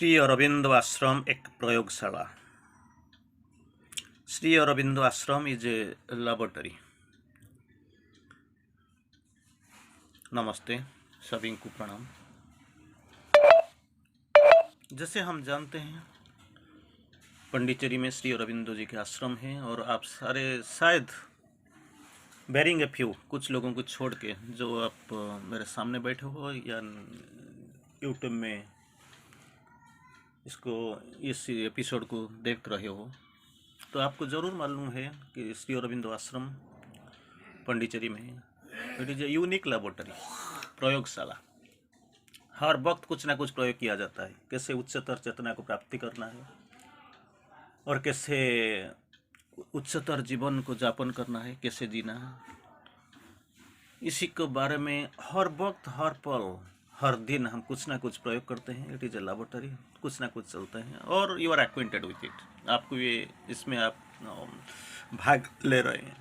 श्री अरविंदो आश्रम एक प्रयोगशाला। श्री अरविंदो आश्रम इज ए लैबोरेटरी। नमस्ते, सभी को प्रणाम। जैसे हम जानते हैं, पंडिचेरी में श्री अरविंदो जी के आश्रम हैं और आप सारे शायद बैरिंग ए फ्यू, कुछ लोगों को छोड़ के, जो आप मेरे सामने बैठे हो या यूट्यूब में इसको इस एपिसोड को देख रहे हो, तो आपको ज़रूर मालूम है कि श्री अरविंदो आश्रम पंडिचेरी में है। It is a unique laboratory, प्रयोगशाला। हर वक्त कुछ ना कुछ प्रयोग किया जाता है, कैसे उच्चतर चेतना को प्राप्ति करना है और कैसे उच्चतर जीवन को यापन करना है, कैसे जीना है, इसी के बारे में हर वक्त, हर पल, हर दिन हम कुछ ना कुछ प्रयोग करते हैं। इट इज़ ए लैबोरेटरी, कुछ ना कुछ चलता है और you are acquainted with it. आपको ये इसमें आप भाग ले रहे हैं।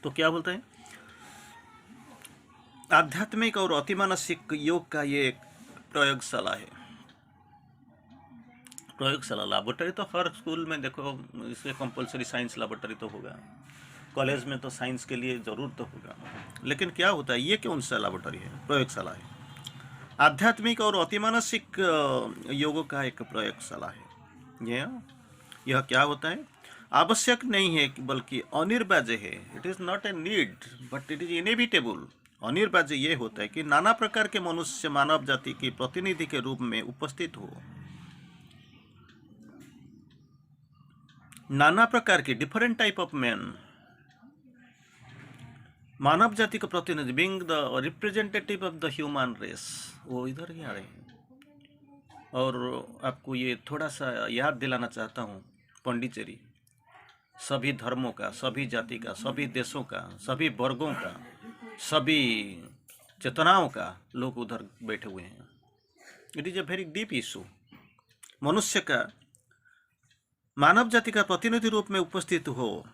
तो क्या बोलते हैं, आध्यात्मिक और अतिमानसिक योग का ये एक प्रयोगशाला है। प्रयोगशाला, लैबोरेटरी तो हर स्कूल में देखो, इसके कंपलसरी साइंस लैबोरेटरी तो होगा, कॉलेज में तो साइंस के लिए ज़रूर तो होगा। लेकिन क्या होता है, ये कौन सा लैबोरेटरी है, प्रयोगशाला है। आध्यात्मिक और अतिमानसिक योगों का एक प्रयोगशाला है। यह क्या होता है, आवश्यक नहीं है बल्कि अनिवार्य है। It is not a need but it is inevitable. अनिवार्य ये होता है कि नाना प्रकार के मनुष्य मानव जाति की प्रतिनिधि के रूप में उपस्थित हो। नाना प्रकार के डिफरेंट टाइप ऑफ मैन, मानव जाति का प्रतिनिधि, being the representative of the human race, वो इधर ही आ रहे हैं। और आपको ये थोड़ा सा याद दिलाना चाहता हूँ, पंडिचेरी सभी धर्मों का, सभी जाति का, सभी देशों का, सभी वर्गों का, सभी चेतनाओं का लोग उधर बैठे हुए हैं। It is a very deep issue. मनुष्य का, मानव जाति का प्रतिनिधि रूप में उपस्थित हो,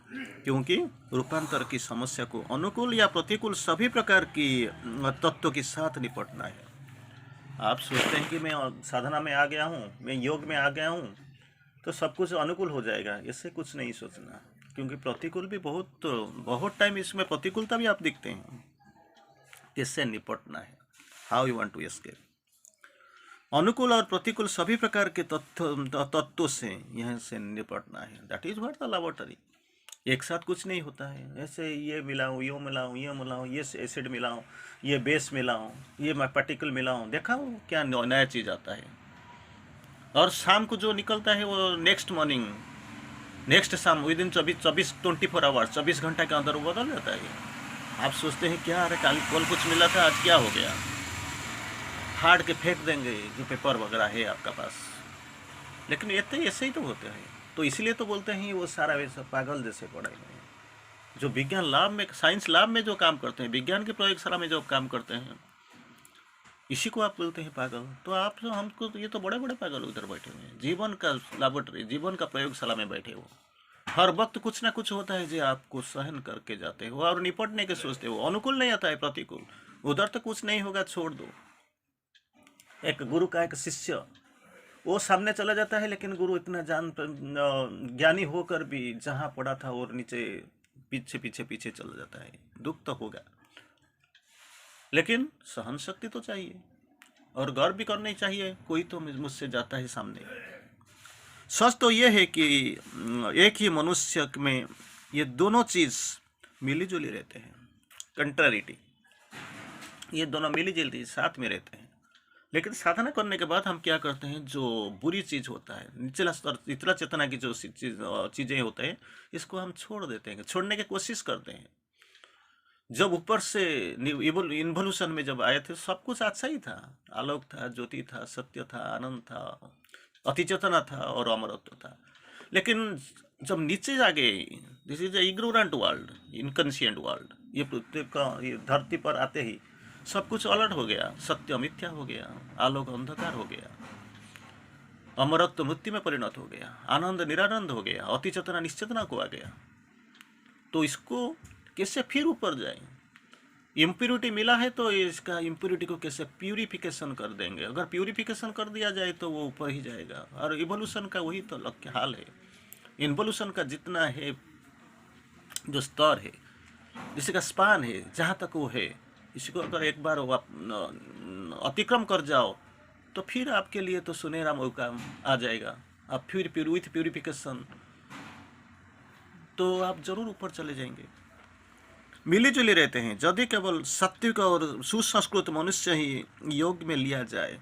क्योंकि रूपांतर की समस्या को अनुकूल या प्रतिकूल सभी प्रकार की तत्वों के साथ निपटना है। आप सोचते हैं कि मैं साधना में आ गया हूँ, मैं योग में आ गया हूँ, तो सब कुछ अनुकूल हो जाएगा, इससे कुछ नहीं सोचना, क्योंकि प्रतिकूल भी बहुत टाइम इसमें प्रतिकूलता भी आप दिखते हैं। किससे निपटना है, how you want to escape. अनुकूल और प्रतिकूल सभी प्रकार के तत्वों से यहाँ से निपटना है। That is what the laboratory. एक साथ कुछ नहीं होता है, ऐसे ये मिलाऊँ, ये मिलाऊँ, ये मिलाऊँ, ये एसिड मिलाऊँ, ये बेस मिलाऊँ, ये मैं पार्टिकल मिलाऊँ, देखा वो क्या नया चीज़ आता है। और शाम को जो निकलता है वो नेक्स्ट मॉर्निंग, नेक्स्ट शाम, विद इन 24 आवर्स, 24 घंटा के अंदर वो बदल जाता है। आप सोचते हैं क्या, अरे कल कुछ मिला था, आज क्या हो गया, फाड़ के फेंक देंगे जो पेपर वगैरह है आपका पास। लेकिन ये तो ऐसे ही तो होते हैं। तो इसलिए तो बोलते हैं वो सारा वैसा पागल जैसे पड़े हैं, जो विज्ञान लैब में, साइंस लैब में जो काम करते हैं, विज्ञान की प्रयोगशाला में जो काम करते हैं, इसी को आप बोलते हैं पागल। तो आप जो हमको, ये तो बड़े बड़े पागल उधर बैठे हुए हैं, जीवन का लैबोरेटरी, जीवन का प्रयोगशाला में बैठे हो। हर वक्त कुछ ना कुछ होता है जो आपको सहन करके जाते हो और निपटने के सोचते हो। अनुकूल नहीं आता है, प्रतिकूल, उधर तो कुछ नहीं होगा, छोड़ दो। एक गुरु का एक शिष्य, वो सामने चला जाता है, लेकिन गुरु इतना ज्ञानी होकर भी जहाँ पड़ा था और नीचे पीछे पीछे पीछे चला जाता है। दुख तो होगा, लेकिन सहन शक्ति तो चाहिए और गर्व भी करनी चाहिए, कोई तो मुझसे जाता है सामने। सच तो ये है कि एक ही मनुष्य में ये दोनों चीज़ मिली जुली रहते हैं, कंट्रारिटी, ये दोनों मिली जुली साथ में रहते हैं। लेकिन साधना करने के बाद हम क्या करते हैं, जो बुरी चीज़ होता है, निचला स्तर, निचला चेतना की जो चीज़ें होते हैं, इसको हम छोड़ देते हैं, छोड़ने की कोशिश करते हैं। जब ऊपर से इन्वोल्यूशन में जब आए थे, सब कुछ अच्छा ही था, आलोक था, ज्योति था, सत्य था, आनंद था, अतिचेतना था और अमरत्व था। लेकिन जब नीचे जा गए, this is a ignorant world, inconscient world, ये धरती पर आते ही सब कुछ अलर्ट हो गया, सत्य मिथ्या हो गया, आलोक अंधकार हो गया, अमरत्व मृत्यु में परिणत हो गया, आनंद निरानंद हो गया, अतिचेतना निश्चेतना को आ गया। तो इसको कैसे फिर ऊपर जाए, इम्प्योरिटी मिला है तो इसका इम्प्योरिटी को कैसे प्यूरिफिकेशन कर देंगे। अगर प्यूरिफिकेशन कर दिया जाए तो वो ऊपर ही जाएगा। और इवोल्यूशन का वही तो लक्ष्य हाल है। इन्वोल्यूशन का जितना है जो स्तर है, जिसका स्पान है, जहाँ तक वो है, इसको अगर एक बार वो आप अतिक्रम कर जाओ तो फिर आपके लिए तो सुनहरा मौका आ जाएगा। आप फिर विथ प्यूरिफिकेशन तो आप जरूर ऊपर चले जाएंगे। मिली जुली रहते हैं। यदि केवल सात्विक और सुसंस्कृत मनुष्य ही योग में लिया जाए,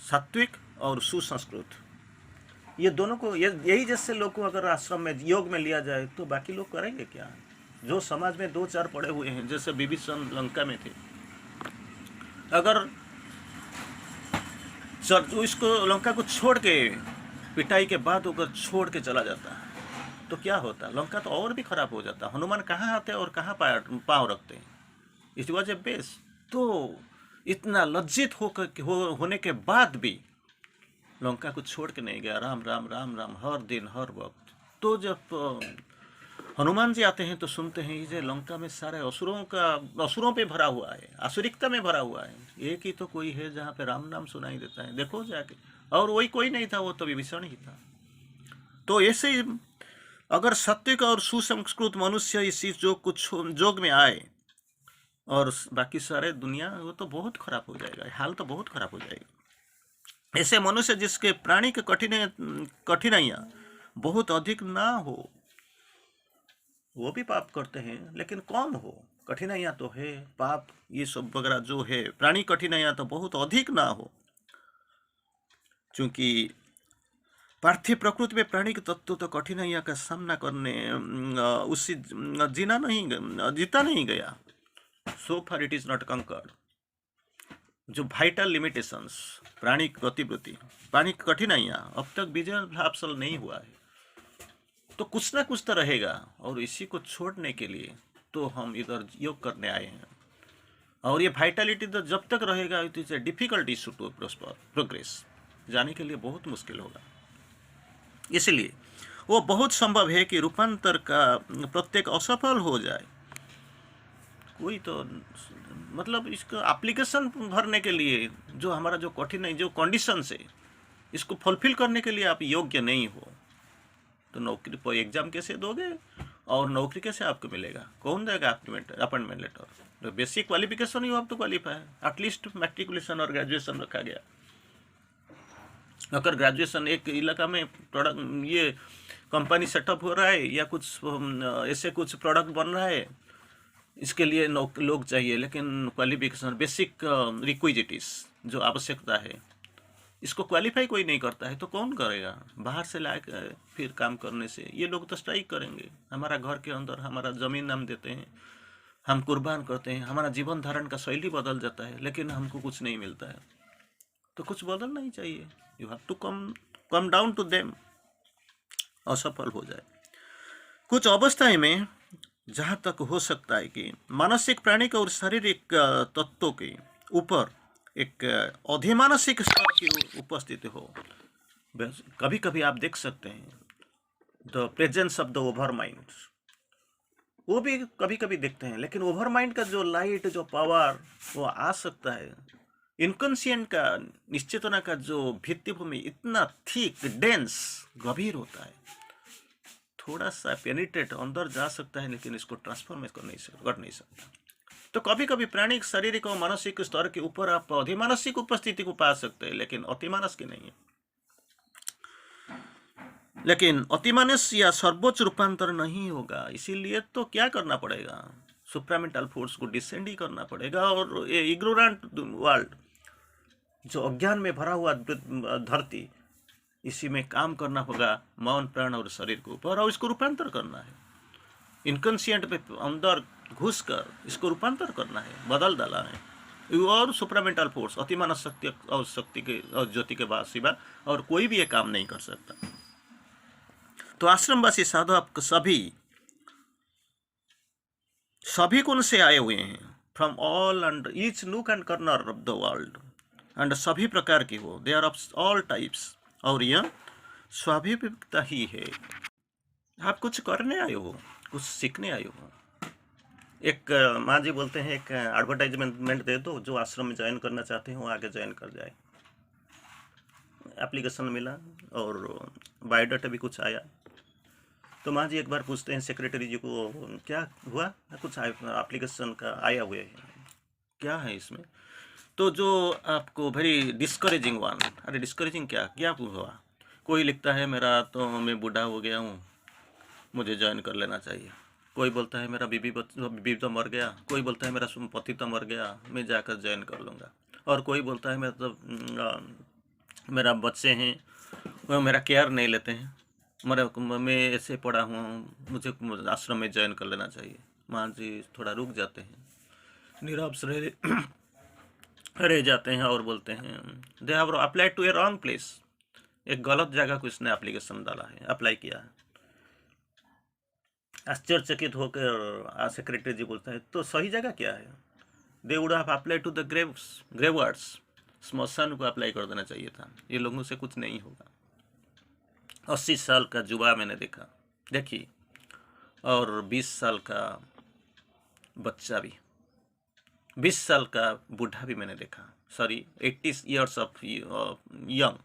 सात्विक और सुसंस्कृत ये दोनों को, यही जैसे लोग को अगर आश्रम में योग में लिया जाए तो बाकी लोग करेंगे क्या? जो समाज में 2-4 पड़े हुए हैं, जैसे विभीषण लंका में थे, अगर इसको लंका को छोड़ के, पिटाई के बाद अगर छोड़ के चला जाता तो क्या होता? लंका तो और भी खराब हो जाता। हनुमान कहाँ आते और कहाँ पाँव रखते हैं? It was a base. तो इतना लज्जित होने के बाद भी लंका को छोड़ के नहीं गया। राम राम राम राम हर दिन हर वक्त। तो जब हनुमान जी आते हैं तो सुनते हैं ये लंका में सारे असुरों पे भरा हुआ है, आसुरिकता में भरा हुआ है। एक ही तो कोई है जहाँ पे राम नाम सुनाई देता है, देखो जाके। और वही कोई नहीं था, वो तो विभीषण ही था। तो ऐसे ही अगर सात्विक और सुसंस्कृत मनुष्य इसी जोग में आए और बाकी सारे दुनिया, वो तो बहुत खराब हो जाएगा, हाल तो बहुत खराब हो जाएगा। ऐसे मनुष्य जिसके प्राणी के कठिनाइयाँ बहुत अधिक ना हो, वो भी पाप करते हैं, लेकिन कौन हो? कठिनाइयाँ तो है, पाप ये सब वगैरह जो है, प्राणी कठिनाइयाँ तो बहुत अधिक ना हो। क्योंकि पार्थिव प्रकृति में प्राणी के तत्व तो कठिनाइयाँ का सामना करने उससे जीता नहीं गया। So far it is not concerned. जो वाइटल लिमिटेशंस, प्राणी की गतिविधि, प्राणी की कठिनाइयाँ अब तक विजय हासिल नहीं हुआ है। तो कुछ ना कुछ तो रहेगा, और इसी को छोड़ने के लिए तो हम इधर योग करने आए हैं। और ये वाइटलिटी तो जब तक रहेगा, it is a difficult issue to progress. जाने के लिए बहुत मुश्किल होगा। इसलिए वो बहुत संभव है कि रूपांतर का प्रत्येक असफल हो जाए। कोई तो मतलब इसका एप्लीकेशन भरने के लिए जो हमारा जो कठिन जो कंडीशन है, इसको फुलफिल करने के लिए आप योग्य नहीं हो, तो नौकरी पर एग्जाम कैसे दोगे और नौकरी कैसे आपको मिलेगा? कौन देगा अपॉइंटमेंट लेटर? तो बेसिक क्वालिफिकेशन ही आप तो क्वालिफाई, एटलीस्ट मैट्रिकुलेशन और ग्रेजुएशन रखा गया। अगर ग्रेजुएशन एक इलाका में प्रोडक्ट ये कंपनी सेटअप हो रहा है या कुछ ऐसे कुछ प्रोडक्ट बन रहा है, इसके लिए लोग चाहिए, लेकिन क्वालिफिकेशन बेसिक रिक्विजिटीज जो आवश्यकता है, इसको क्वालिफाई कोई नहीं करता है, तो कौन करेगा? बाहर से ला फिर काम करने से ये लोग तो स्ट्राइक करेंगे। हमारा घर के अंदर हमारा ज़मीन हम देते हैं, हम कुर्बान करते हैं, हमारा जीवन धारण का शैली बदल जाता है, लेकिन हमको कुछ नहीं मिलता है। तो कुछ बदलना ही चाहिए। You have to come down to them. असफल हो जाए कुछ अवस्थाएं में, जहाँ तक हो सकता है कि मानसिक, प्राणिक और शारीरिक तत्वों के ऊपर एक अधिमानसिक स्तर की उपस्थिति हो। कभी कभी आप देख सकते हैं the presence of the over mind, वो भी कभी कभी देखते हैं, लेकिन ओवर माइंड का जो लाइट, जो पावर वो आ सकता है। इनकॉन्शियंट का, निश्चेतना का जो भित्तिभूमि इतना थिक, डेंस, गंभीर होता है, थोड़ा सा पेनिट्रेट अंदर जा सकता है, लेकिन इसको ट्रांसफॉर्म कर नहीं सकता। तो कभी कभी प्राणिक, शारीरिक और मानसिक स्तर के ऊपर आप अधिमानसिक उपस्थिति को पा सकते हैं, लेकिन अतिमानस की नहीं है। लेकिन अतिमानस या सर्वोच्च रूपांतर नहीं होगा। इसीलिए तो क्या करना पड़ेगा? सुप्रामेंटल फोर्स को डिसेंड ही करना पड़ेगा। और ये इग्नोरेंट वर्ल्ड, जो अज्ञान में भरा हुआ धरती, इसी में काम करना होगा मन, प्राण और शरीर के ऊपर, और इसको रूपांतर करना है। इनकॉन्शियंट पे अंदर घुस कर इसको रूपांतर करना है, बदल डाला है। और सुप्रामेंटल फोर्स, अतिमानस शक्ति और शक्ति के और ज्योति के बाद सिवा और कोई भी ये काम नहीं कर सकता। तो आश्रमवासी साधु आप सभी कौन से आए हुए हैं, from all and each nook and corner of the world, and सभी प्रकार की हो, they are of all types. और यह स्वाभाविकता ही है। आप कुछ करने आए हो, कुछ सीखने आए हो। एक माँ जी बोलते हैं एक एडवर्टाइजमेंट दे दो, जो आश्रम में ज्वाइन करना चाहते हैं वो आगे ज्वाइन कर जाए। एप्लीकेशन मिला और बायोडाटा भी कुछ आया। तो माँ जी एक बार पूछते हैं सेक्रेटरी जी को, क्या हुआ, कुछ एप्लीकेशन का आया हुआ है, क्या है इसमें? तो जो आपको वेरी डिस्करेजिंग वन, अरे डिस्करेजिंग क्या क्या हुआ? कोई लिखता है मेरा तो मैं बूढ़ा हो गया हूँ, मुझे ज्वाइन कर लेना चाहिए। कोई बोलता है मेरा बीबी तो मर गया, कोई बोलता है मेरा पति तो मर गया, मैं जाकर ज्वाइन कर लूँगा। और कोई बोलता है मेरा बच्चे हैं, वो मेरा केयर नहीं लेते हैं, मैं ऐसे पड़ा हूँ, मुझे आश्रम में ज्वाइन कर लेना चाहिए। मान जी थोड़ा रुक जाते हैं, निराश रह जाते हैं और बोलते हैं they have applied to a wrong place. एक गलत जगह को इसने एप्लीकेशन डाला है, अप्लाई किया है। आश्चर्यचकित होकर सेक्रेटरी जी बोलता है तो सही जगह क्या है? They would have apply to the graveyards, स्मशान को अप्लाई कर देना चाहिए था। ये लोगों से कुछ नहीं होगा। 80 साल का जुबा मैंने देखा, देखी, और 20 साल का बच्चा भी, 20 साल का बूढ़ा भी मैंने देखा। सॉरी 80 ईयर्स ऑफ यंग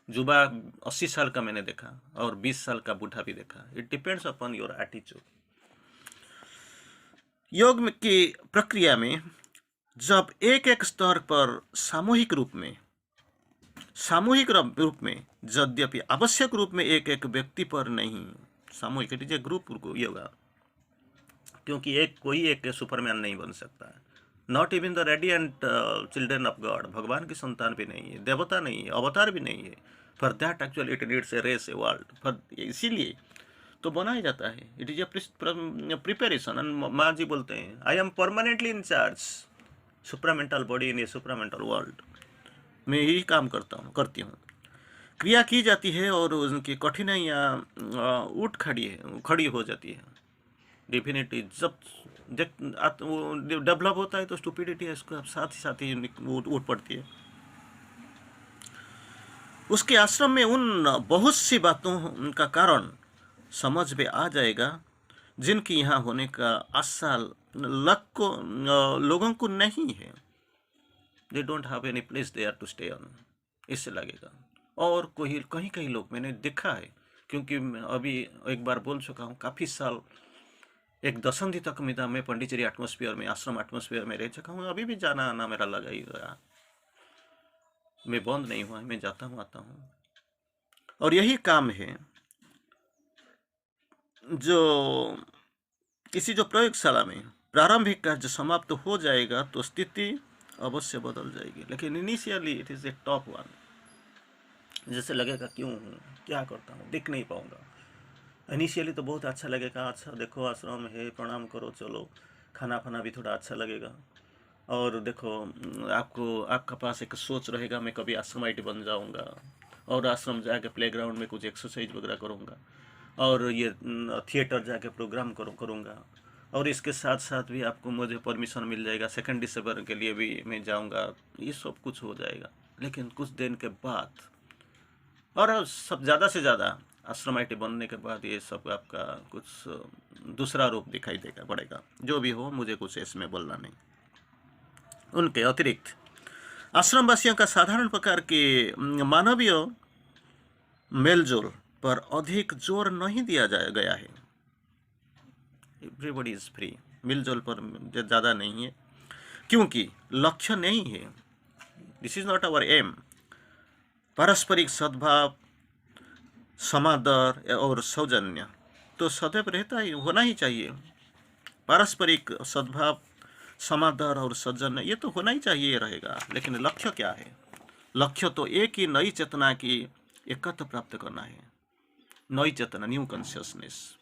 जुबा, 80 साल का मैंने देखा और 20 साल का बूढ़ा भी देखा। It depends upon your attitude. योग की प्रक्रिया में जब एक एक स्तर पर सामूहिक रूप में, यद्यपि आवश्यक रूप में एक एक व्यक्ति पर नहीं, सामूहिक it is A group yoga, क्योंकि कोई एक सुपरमैन नहीं बन सकता है। Not even the radiant children of God, भगवान की संतान भी नहीं है, देवता नहीं है, अवतार भी नहीं है। For that actually it needs a race, a world, for इसीलिए तो बनाया जाता है। It is a preparation. And माँ जी बोलते हैं I am permanently in charge supramental body in a supramental world. मैं यही काम करती हूँ। क्रिया की जाती है और उनकी कठिनाइयाँ खड़ी हो जाती है। डेफिनेटली जब डेवलप होता है तो स्टुपिडिटी इसको साथ ही उठ पड़ती है। उसके आश्रम में उन बहुत सी बातों का कारण समझ में आ जाएगा जिनकी यहाँ होने का आशा लोगों को नहीं है। They don't have any place they are to stay on, इससे लगेगा। और कहीं कहीं लोग मैंने देखा है, क्योंकि मैं अभी एक बार बोल चुका हूँ, काफ़ी साल एक दशंधि तक मैं पंडिचेरी एटमॉस्फेयर में, आश्रम एटमॉस्फेयर में रह चुका हूँ। अभी भी जाना आना मेरा लगा ही रहा, मैं बंद नहीं हुआ, मैं जाता हूँ आता हूँ। और यही काम है जो जो प्रयोगशाला में प्रारंभिक कार्य समाप्त हो जाएगा तो स्थिति अवश्य बदल जाएगी। लेकिन initially it is a top one, जैसे लगेगा क्यों हूँ, क्या करता हूँ, दिख नहीं पाऊँगा। इनिशियली तो बहुत अच्छा लगेगा, अच्छा देखो आश्रम है, प्रणाम करो, चलो, खाना खाना भी थोड़ा अच्छा लगेगा। और देखो आपका पास एक सोच रहेगा मैं कभी आश्रमाइट बन जाऊंगा और आश्रम जाके प्लेग्राउंड में कुछ एक्सरसाइज वगैरह करूंगा और ये थिएटर जाके प्रोग्राम करूंगा। और इसके साथ साथ भी आपको मुझे परमिशन मिल जाएगा 2 दिसंबर के लिए भी मैं जाऊंगा, ये सब कुछ हो जाएगा। लेकिन कुछ दिन के बाद और सब ज़्यादा से ज़्यादा आश्रमाइटी बनने के बाद ये सब आपका कुछ दूसरा रूप दिखाई देगा पड़ेगा। जो भी हो, मुझे कुछ इसमें बोलना नहीं। उनके अतिरिक्त आश्रमवासियों का साधारण प्रकार के मानवीय मेलजोल पर अधिक जोर नहीं दिया गया है। एवरीबॉडी इज फ्री, मिलजुल पर ज़्यादा नहीं है, क्योंकि लक्ष्य नहीं है। This is not our aim. पारस्परिक सद्भाव, समादर और सौजन्य तो सदैव होना ही चाहिए। पारस्परिक सद्भाव, समादर और सौजन्य ये तो होना ही चाहिए रहेगा। लेकिन लक्ष्य क्या है? लक्ष्य तो एक ही नई चेतना की एकत्र प्राप्त करना है। नई चेतना, न्यू कॉन्शियसनेस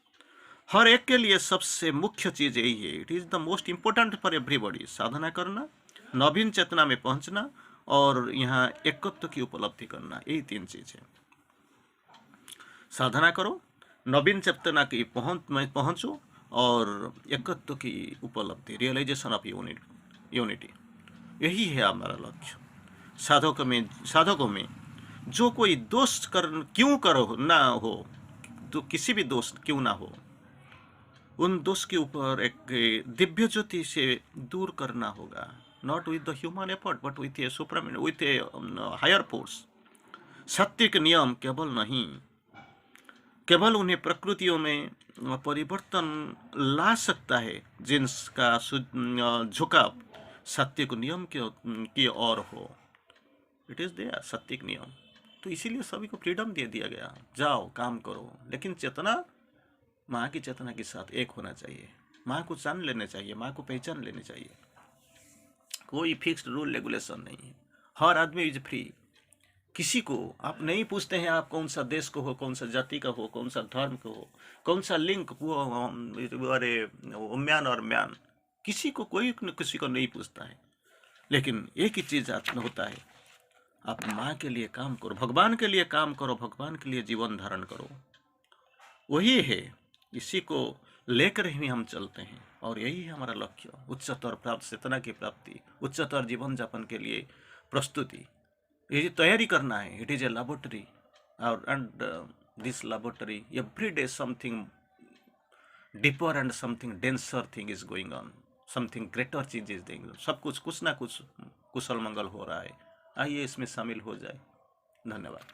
हर एक के लिए सबसे मुख्य चीज यही है। It is the most important for everybody. साधना करना, नवीन चेतना में पहुंचना और यहाँ एकत्व की उपलब्धि करना, यही 3 चीज है। साधना करो, नवीन चेतना की में पहुंचो और एकत्व की उपलब्धि, रियलाइजेशन ऑफ यूनिटी, यही है हमारा लक्ष्य। साधकों में जो कोई दोष क्यों करो ना हो, तो किसी भी दोष क्यों ना हो, उन दोष के ऊपर एक दिव्य ज्योति से दूर करना होगा, not with the human effort but with a superman, with a higher force. सात्विक नियम केवल नहीं, केवल उन्हें प्रकृतियों में परिवर्तन ला सकता है जिनका झुकाव सात्विक नियम की ओर हो। इट इज देयर सात्विक नियम। तो इसीलिए सभी को फ्रीडम दे दिया गया, जाओ काम करो, लेकिन चेतना माँ की चेतना के साथ एक होना चाहिए। माँ को जान लेना चाहिए, माँ को पहचान लेनी चाहिए। कोई फिक्स्ड रूल रेगुलेशन नहीं है, हर आदमी इज फ्री। किसी को आप नहीं पूछते हैं आप कौन सा देश को हो, कौन सा जाति का हो, कौन सा धर्म को हो, कौन सा लिंग वो, अरे म्यान और म्यान, किसी को कोई किसी को नहीं पूछता है। लेकिन एक ही चीज होता है, आप माँ के लिए काम करो, भगवान के लिए काम करो, भगवान के लिए जीवन धारण करो। वही है, इसी को लेकर ही हम चलते हैं और यही है हमारा लक्ष्य, उच्चतर प्राप्त चेतना की प्राप्ति, उच्चतर जीवन यापन के लिए प्रस्तुति। ये तैयारी करना है। इट इज ए लेबोरेटरी और and this laboratory every day something deeper and something denser thing is going on, something greater चीज इज गोइंग ऑन। सब कुछ कुछ ना कुछ कुशल मंगल हो रहा है। आइए इसमें शामिल हो जाए। धन्यवाद।